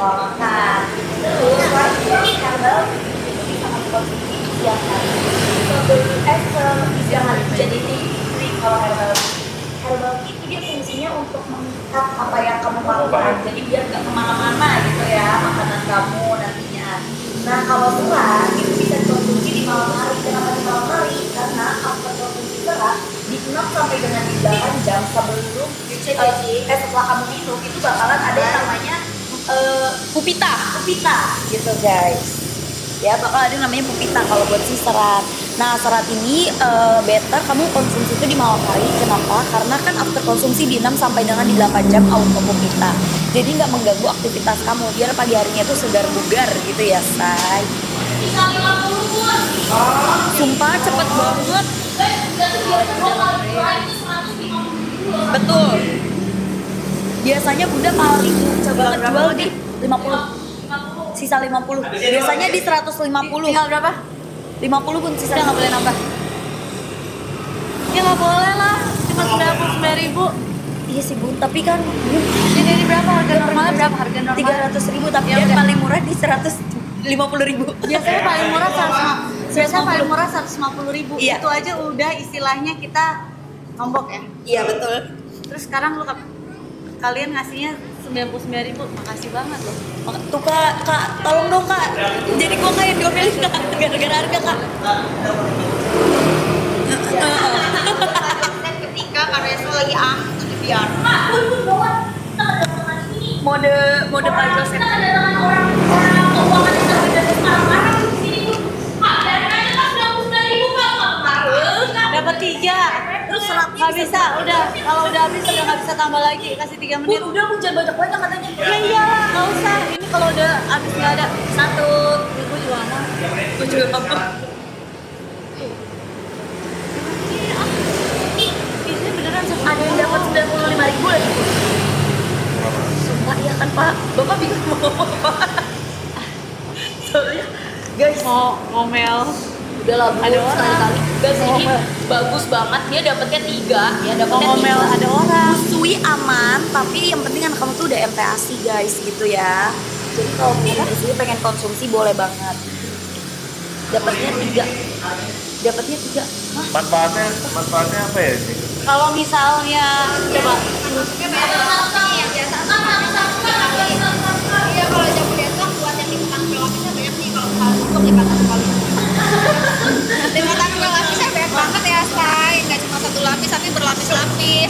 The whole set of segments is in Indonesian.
Nah, terus lagi herbal itu bisa mengkonsumsi siang hari. Siang hari jadi tea kalau herbal tea itu dia fungsinya untuk mengikat apa yang kamu makan. Jadi biar nggak kemana-mana gitu ya makanan kamu nantinya. Nah kalau serat itu bisa dikonsumsi di malam hari. Kenapa di malam hari? Karena after konsumsi serat di 6 sampai dengan 8 jam sebelum setelah kamu minum itu bakalan ada yang namanya pupita gitu guys. Ya bakal ada namanya pupita kalau buat si serat. Nah serat ini better kamu konsumsi itu di malam hari. Kenapa? Karena kan after konsumsi di 6 sampai dengan di 8 jam auto pupita. Jadi nggak mengganggu aktivitas kamu. Biar pagi harinya tuh segar bugar gitu ya say. Sumpah cepet banget. Betul. Biasanya Bunda paling coba jual di 50. Sisa 50. Biasanya di 150. Tinggal berapa? 50 pun sisa nggak boleh nambah. Ya nggak boleh lah, cuma 99.000. Iya sih Bun, tapi kan Jadi berapa harga normalnya berapa harga normal? 300.000 tapi Ya yang udah. paling murah di 150.000. Biasanya paling murah 150.000. Iya. Itu aja udah istilahnya kita nombok ya. Iya betul. Terus sekarang kalian ngasihnya 99.000, makasih banget loh. Tuh kak, tolong dong kak. Jadi gua kayak diomelin kak, gara-gara harga kak. Dan ketika Kareso lagi di biar. Mode Pak Joseph. Dapat 3. Terus seratnya Nggak bisa, udah. Kalau udah habis udah nggak bisa tambah lagi. Kasih 3 menit. udah jangan banyak-banyak katanya. Ya iyalah, nggak usah. Ini kalau udah habis nggak ada 1.000 juga nggak mau. Gue juga apa? Ini beneran Ada yang dapat 95.000 lagi. Sumpah iya kan Pak. Bapak bingung mau apa? Soalnya guys, mau ngomel. udah lah Bu, Ada orang. sekali-kali. Guys ini Ngomel. bagus banget. Dia dapatnya 3, ya Mau dapatnya ngomel 3. ada orang. Busui aman, tapi yang penting anak kamu tuh udah MTASI guys gitu ya. Jadi kalau misalnya di sini pengen konsumsi boleh banget. Dapatnya 3. Dapatnya 3. Hah? Manfaatnya apa ya sih? Kalau misalnya coba Iya, kalau jamu detox buat yang ikutan berlapisnya banyak nih. Kalau misalnya untuk ikutan sekali ikutan berlapisnya banyak banget ya say. Nggak cuma satu lapis tapi berlapis-lapis.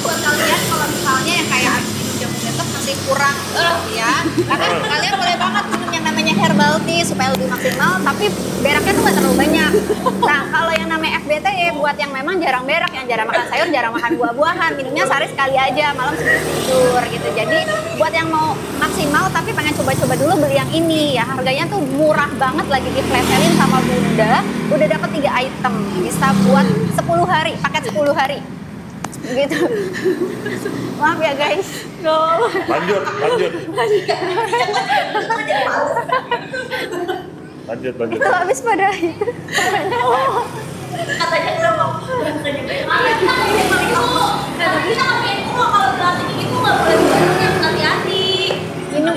Buat kalian kalau misalnya yang kayak abis minum jamu detox masih kurang ya, karena kalian boleh banget minum yang namanya herbal tea supaya lebih maksimal, tapi beraknya tuh nggak terlalu banyak. Nah kalau yang namanya FBTE buat yang memang jarang berak, yang jarang makan sayur, jarang makan buah-buahan, minumnya sehari sekali aja malam sebelum tidur gitu. Jadi buat yang mau maksimal tapi pengen coba-coba dulu beli yang ini ya, harganya tuh murah banget, lagi di flash sale sama Bunda. Udah dapat 3 item, bisa buat 10 hari, paket 10 hari gitu. Maaf ya guys. Lanjut. Itu habis pada itu. Katanya kenapa?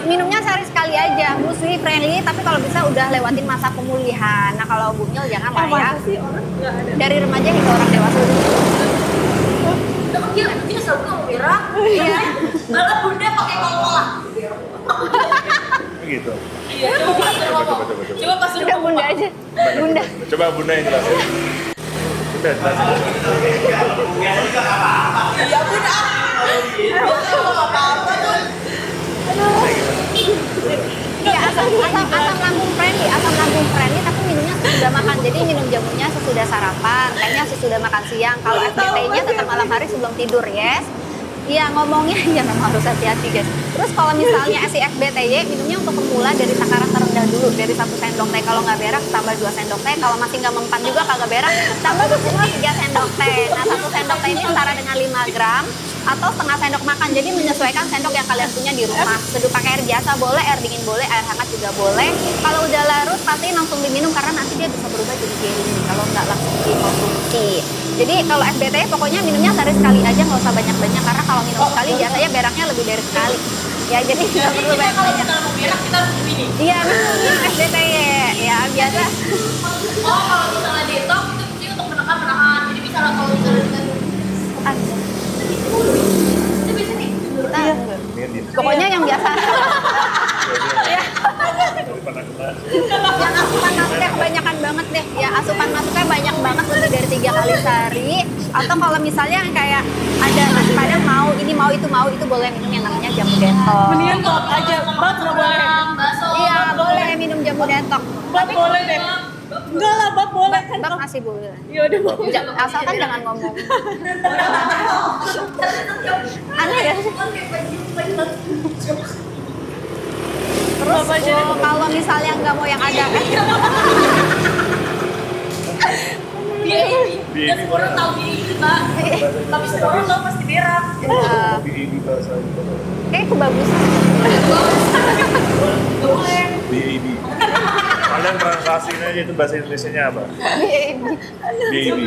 Minumnya sehari sekali aja, musli friendly, tapi kalau bisa udah lewatin masa pemulihan. Nah kalau bumil jangan lah ya. Dari remaja hingga orang dewasa. Dia selalu ngomong berak. Iya. Malah Bunda pakai Coca-Cola. Gitu. Iya, coba Coba pas Udah Bunda aja. Bunda. Coba Bunda yang jelasin. Udah jelasin. Iya Bunda. Iya, asam lambung friendly, tapi minumnya sesudah makan. Jadi minum jamunya sesudah sarapan, tehnya sesudah makan siang. Kalau FBT-nya tetap malam hari sebelum tidur, yes. Iya, ngomongnya ya memang harus hati-hati guys. Terus kalau misalnya si FBTY minumnya untuk pemula dari takaran terendah dulu, dari 1 sendok teh. Kalau nggak berak tambah 2 sendok teh. Kalau masih nggak mempan juga kagak berak tambah 3 sendok teh. Nah 1 sendok teh ini setara dengan 5 gram. atau setengah sendok makan. Jadi menyesuaikan sendok yang kalian punya di rumah. Seduh pakai air biasa boleh, air dingin boleh, air hangat juga boleh. Kalau udah larut pastiin langsung diminum karena nanti dia bisa berubah jadi geli kalau nggak langsung dikonsumsi. Jadi kalau FBT pokoknya minumnya sehari sekali aja, nggak usah banyak-banyak karena kalau minum sekali biasanya beraknya lebih dari sekali. Ya jadi nggak perlu banyak-banyak. Kalau mau berak kita harus begini. Iya minum FBT ya biasa. Oh, kalau misalnya detox itu fungsinya untuk menahan. Jadi misalnya kalau misalnya kita itu biasanya nih. Ini di Pokoknya yang biasa. daripada kena. Yang asupan masuknya kebanyakan banget deh. Ya asupan masuknya banyak banget lebih dari 3 kali sehari. Atau kalau misalnya yang kayak ada nasi padang mau ini mau itu boleh minum yang namanya jamu detox. Mendingan bab aja, bab nggak boleh. Bakso. Iya boleh minum jamu detox. Bab boleh deh. Enggak lah, bab boleh kan. Bab masih boleh. Ya udah bab. Asalkan jangan ngomong. Aneh ya. Terus Bab aja deh. kalau misalnya nggak mau yang ada Dia ini. Dia Dan ini semua orang mana? tahu dia ini, Kak. Tapi semua orang tahu pasti berak. BAB bahasa itu. kayak kebagusan. Gak boleh. BAB. Kalian translasiin aja itu bahasa Indonesianya apa? BAB.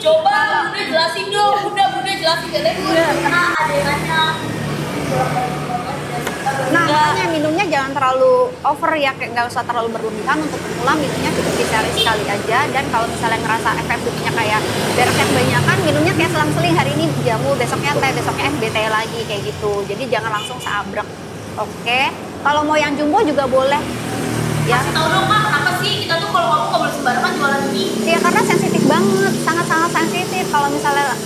Coba Bunda jelasin dong. Bunda jelasin. Karena adanya. Nah, makanya minumnya jangan terlalu over ya, kayak nggak usah terlalu berlebihan. Untuk pemula minumnya cukup sehari sekali aja. Dan kalau misalnya ngerasa efek tubuhnya kayak beraknya kebanyakan, minumnya kayak selang-seling. Hari ini jamu, besoknya teh, besoknya FBT lagi kayak gitu. Jadi jangan langsung seabrek. Oke. Kalau mau yang jumbo juga boleh. Ya. Tahu dong Kak, kenapa sih kita tuh kalau ngomong nggak boleh sembarangan jualan ini? Iya karena sensitif banget, sangat-sangat sensitif. Kalau misalnya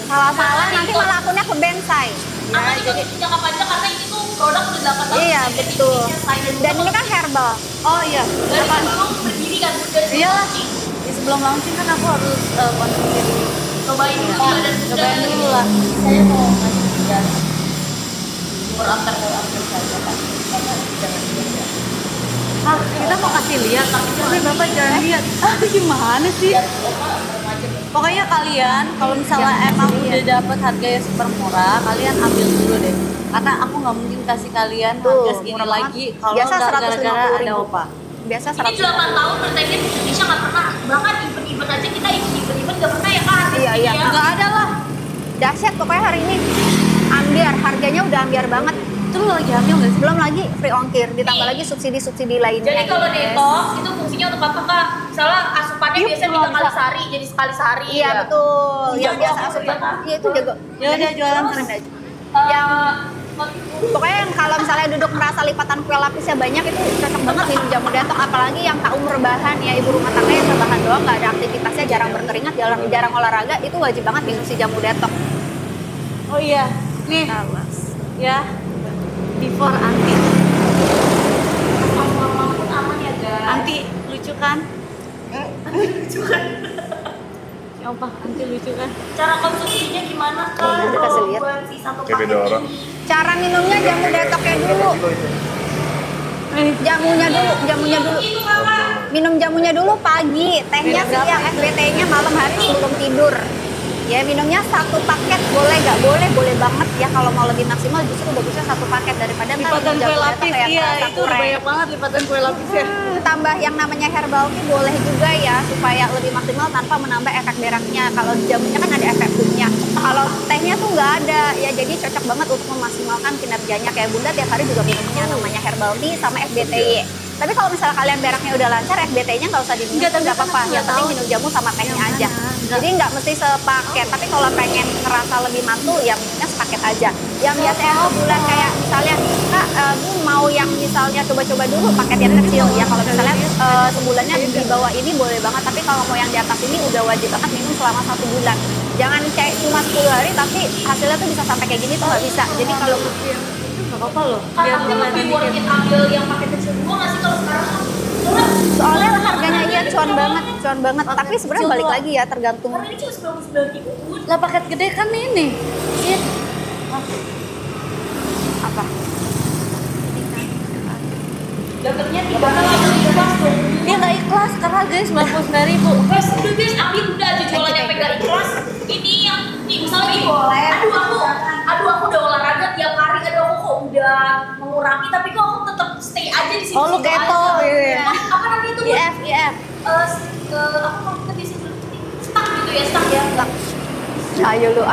salah-salah nanti malah akunnya ke bensai. Ya, Apa juga jadi jangka panjang karena ini tuh produk udah 8 tahun. iya jadi betul. Indonesia silent. Dan ini kan herbal. Oh iya. dari sebelum berdiri kan dari sebelum Iyalah. launching. Di sebelum launching kan aku harus konsumsi dulu. Cobain dulu Iya. dan Cobain dulu lah. Saya mau ngasih tiga per saja Pak. Karena jangan dijaga. Ah, kita mau kasih lihat, tapi Bapak jangan lihat. Ah, gimana sih? Pokoknya kalian kalau misalnya emang udah dapet harga yang super murah, kalian ambil dulu deh. Karena aku nggak mungkin kasih kalian Tuh, harga segini murah banget. lagi kalau Biasa nggak gara-gara 150.000. ada opa. Biasa Ini 8 tahun bertahan di Indonesia nggak pernah. Bahkan event-event aja kita event-event nggak pernah ya Kak. harga Iya, segini iya. ya. Nggak ada lah. dahsyat pokoknya hari ini. Ambiar, harganya udah ambiar banget. Itu lu lagi hamil nggak sih? Belum lagi free ongkir, ditambah lagi subsidi-subsidi lainnya. Jadi kalau guys. detox itu fungsinya untuk apa Kak? Misalnya asupannya Iya, biasanya 3 kali sehari jadi sekali sehari. Iya betul. Yang Jago biasa aku asupan. ya, Kak. Iya itu jago. Ya udah jualan terus. Yang pokoknya yang kalau misalnya duduk merasa lipatan kue lapisnya banyak itu cocok banget minum jamu detox, apalagi yang kaum rebahan ya, ibu rumah tangga yang rebahan doang nggak ada aktivitasnya, jarang berkeringat, jarang olahraga, itu wajib banget minum si jamu detox. Oh iya, nih ya before anti. Aman aman ya guys. Anti lucu kan? Lucu kan? Apa? Anti lucu kan? Cara konsumsinya gimana Kak? Nanti kasih lihat. Buat si satu Kayak beda paket orang. ini. Cara minumnya jamu detoxnya dulu, jamunya dulu. Itu Kakak. Minum jamunya dulu pagi, tehnya siang, FBT-nya malam hari sebelum tidur. Ya minumnya 1 paket boleh nggak? Boleh banget ya, kalau mau lebih maksimal justru bagusnya 1 paket daripada ntar Lipatan minum kue jamu detox lapis, kayak iya terasa itu udah kurang. banyak banget lipatan kue lapisnya. Tambah yang namanya herbal tea boleh juga ya, supaya lebih maksimal tanpa menambah efek beraknya. Kalau jamunya kan ada efek boomnya, kalau tehnya tuh nggak ada ya, jadi cocok banget untuk memaksimalkan kinerjanya. Kayak Bunda tiap hari juga minumnya namanya herbal tea sama FBTY. Tapi kalau misalnya kalian beraknya udah lancar, FBT-nya nggak usah diminum, nggak apa-apa. Yang penting minum jamu sama tehnya aja. Jadi nggak mesti sepaket. Tapi kalau pengen ngerasa lebih mantul, ya minumnya sepaket aja. Yang biasanya sebulan kayak misalnya, Kak, Bu mau yang misalnya coba-coba dulu paket yang kecil. Ya kalau misalnya sebulannya di bawah ini boleh banget. Tapi kalau mau yang di atas ini udah wajib banget minum selama 1 bulan. Jangan kayak cuma 10 hari tapi hasilnya tuh bisa sampai kayak gini tuh nggak bisa. Jadi kalau Gak apa-apa loh. Kan tapi lebih worth it ambil yang paket kecil dulu nggak sih kalau sekarang kan? soalnya harganya iya cuan banget. Tapi sebenarnya balik lagi ya, tergantung. Karena ini cuma 99.000 Bun. Lah paket gede kan ini. Iya. Apa? Dapatnya 3 kali ikhlas dong. Dia nggak ikhlas karena guys, 99.000. Guys, udah guys, ambil udah aja jualan yang pegang ikhlas. Ini yang nih misalnya ini boleh. Aduh aku udah olahraga tiap hari. Aduh aku kok udah mengurangi, tapi kok aku tetap stay aja di sini. Oh, lu keto, gitu ya. Apa namanya itu? IF, IF. Aku mau ke di sini stuck gitu ya, stuck ya. Ayo lu.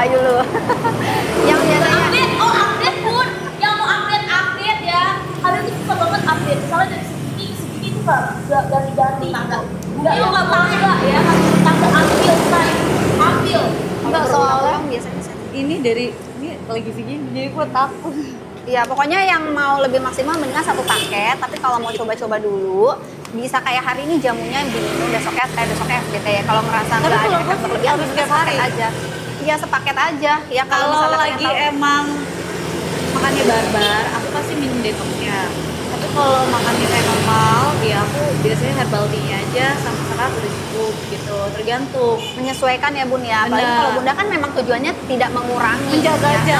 Yang biasanya Update pun. Yang mau update ya. Kalian tuh suka banget update. Misalnya dari segini ke segini tuh nggak ganti-ganti. Nggak tangga ya. Tangga ambil say. Ambil. Enggak, soalnya yang biasanya ini lagi segini, jadi gue takut. Iya, pokoknya yang mau lebih maksimal mendingan satu paket, tapi kalau mau coba-coba dulu bisa kayak hari ini jamunya diminum, besoknya FBT. Kalau ngerasa Tapi nggak ada kalau efek gue berlebihan, harus bisa tiap hari. sepaket aja. Iya, sepaket aja. Ya Kalau misalnya lagi pengen tahu. emang makannya barbar, aku pasti minum detoxnya. Tapi kalau makannya kayak normal, ya aku biasanya herbal tea aja sama serat udah cukup gitu. Tergantung. Menyesuaikan ya Bun ya. Apalagi Benar. kalau Bunda kan memang tujuannya tidak mengurangi. Menjaga ya. aja.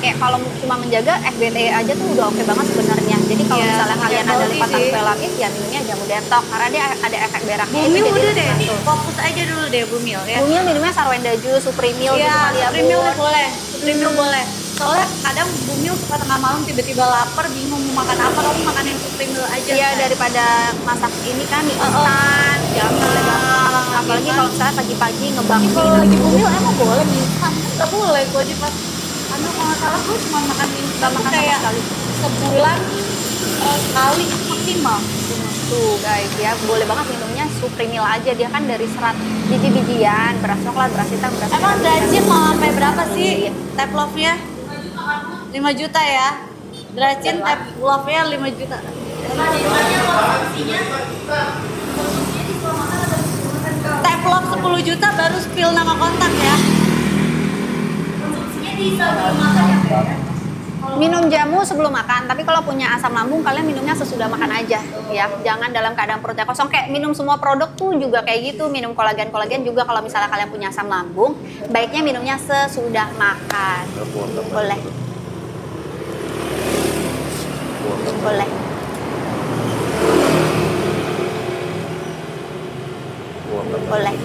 Kayak kalau cuma menjaga FBT aja tuh udah oke banget sebenarnya. Jadi kalau Iya, misalnya kalian herbal ada tea lipatan sih. kue lapis ya minumnya jamu detox karena dia ada efek beraknya. Bumil itu udah jadi deh, membantu. fokus aja dulu deh Bumil ya. Bumil minumnya Sarwenda Juice, Supreme Meal gitu Iya, kali ya Supreme Meal Bun. boleh, Supreme Meal boleh. Soalnya kadang Bumil suka tengah malam tiba-tiba lapar, bingung mau makan apa, kamu makan yang Supreme Meal aja. Iya kan? daripada masak ini kan mie instan, boleh banget. Apalagi kalau misalnya pagi-pagi ngebang Kalau lagi Bumil emang boleh mie instan? Nggak boleh, gue di pas kalau nggak salah gue cuma makan mie instan Nggak makan sama kayak sekali. sebulan sekali maksimal. Tuh guys ya, boleh banget minumnya Supreme Meal aja. Dia kan dari serat biji-bijian, beras coklat, beras hitam, beras Emang merah, Dracin beras mau sampai berapa sih Iya. tap love-nya? 5 juta ya. Dracin tap love-nya 5 juta. Tap love 10 juta baru spill nama kontak ya. Konsumsinya di sebelum makan ya. Minum jamu sebelum makan, tapi kalau punya asam lambung kalian minumnya sesudah makan aja ya. Jangan dalam keadaan perutnya kosong. Kayak minum semua produk tuh juga kayak gitu. Minum kolagen juga kalau misalnya kalian punya asam lambung, baiknya minumnya sesudah makan. Boleh. Boleh. Boleh.